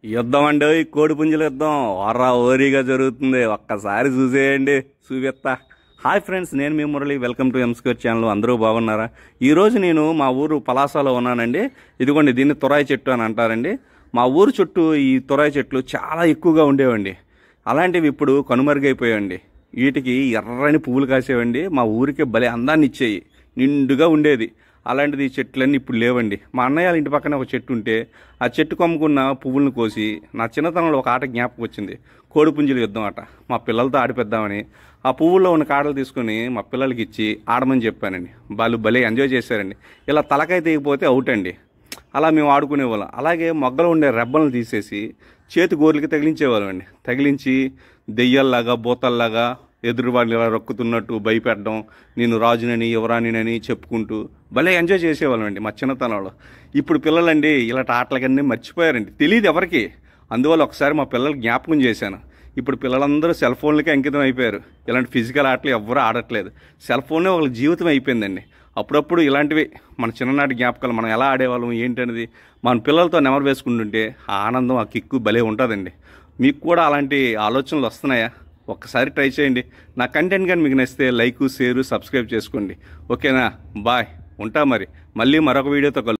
యుద్ధం అంటే ఈ కోడిపుంజుల యుద్ధం ఓరీగా జరుగుతుంది. ఒక్కసారి చూసేయండి, చూపిస్తా. హాయ్ ఫ్రెండ్స్, నేను మీ Murali. Welcome to M square channel. అందరూ బాగున్నారా? ఈరోజు నేను మా ఊరు పలాసలో ఉన్నానండి. ఇదిగోండి, దీన్ని తురాయి చెట్టు అని అంటారండి. మా ఊరు చుట్టూ ఈ తురాయి చెట్లు చాలా ఎక్కువగా ఉండేవండి. అలాంటివి ఇప్పుడు కనుమరుగైపోయాయండి. వీటికి ఎర్రని పువ్వులు కాసేవండి. మా ఊరికి భలే అందాన్ని ఇచ్చేయి, నిండుగా ఉండేది. అలాంటిది ఈ చెట్లన్నీ ఇప్పుడు లేవండి. మా అన్నయ్య వాళ్ళ ఇంటి పక్కన ఒక చెట్టు ఉంటే ఆ చెట్టు కొమ్ముకున్న పువ్వులను కోసి నా చిన్నతనంలో ఒక ఆట జ్ఞాపకం వచ్చింది. కోడిపుంజుల యుద్ధం ఆట. మా పిల్లలతో ఆడిపిద్దామని ఆ పువ్వుల్లో ఉన్న కాడలు తీసుకుని మా పిల్లలకి ఇచ్చి ఆడమని చెప్పానండి. వాళ్ళు భలే ఎంజాయ్ చేశారండి. ఇలా తలకాయ తెగిపోతే అవుట్ అండి. అలా మేము ఆడుకునేవాళ్ళం. అలాగే మొగ్గలు ఉండే రెబ్బలను తీసేసి చేతి గోర్లకి తగిలించేవాళ్ళం అండి. తగిలించి దెయ్యాల్లాగా బూతల్లాగా ఎదురు వాళ్ళు ఇలా రొక్కుతున్నట్టు భయపెట్టడం, నేను రాజునని యువరాణినని చెప్పుకుంటూ భలే ఎంజాయ్ చేసేవాళ్ళం అండి మా చిన్నతనంలో. ఇప్పుడు పిల్లలండి ఇలాంటి ఆటలకన్నీ మర్చిపోయారండి, తెలియదు ఎవరికి. అందువల్ల ఒకసారి మా పిల్లలు జ్ఞాపకం చేశాను. ఇప్పుడు పిల్లలందరూ సెల్ ఫోన్లకే అంకితం అయిపోయారు. ఇలాంటి ఫిజికల్ ఆటలు ఎవ్వరూ ఆడట్లేదు. సెల్ ఫోనే వాళ్ళ జీవితం అయిపోయిందండి. అప్పుడప్పుడు ఇలాంటివి మన చిన్ననాటి జ్ఞాపకాలు, మనం ఎలా ఆడేవాళ్ళం ఏంటనేది మన పిల్లలతో నెమరు వేసుకుంటుంటే ఆ ఆనందం, ఆ కిక్కు భలే ఉంటుందండి. మీకు కూడా అలాంటి ఆలోచనలు వస్తున్నాయా? ఒక్కసారి ట్రై చేయండి. నా కంటెంట్ కానీ మీకు నచ్చితే లైక్, షేర్, సబ్స్క్రైబ్ చేసుకోండి. ఓకేనా? బాయ్, ఉంటా మరి. మళ్ళీ మరొక వీడియోతో